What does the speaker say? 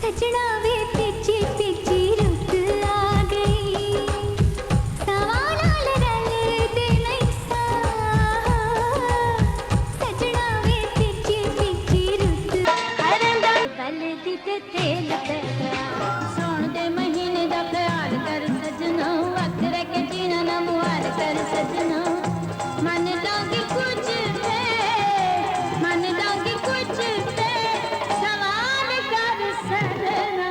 सजना वे peachy peachy रुत आ गई सवाना रल दे नहीं सा सजना वे पिची पिची रुत बल दी ते तेल पैदा सोन दे महीने दा ख्याल कर सजना वक्त रह के जीना ना मुहाल कर सजना मन लागे कुछ है मन लागे कुछ है सवाल कर सजना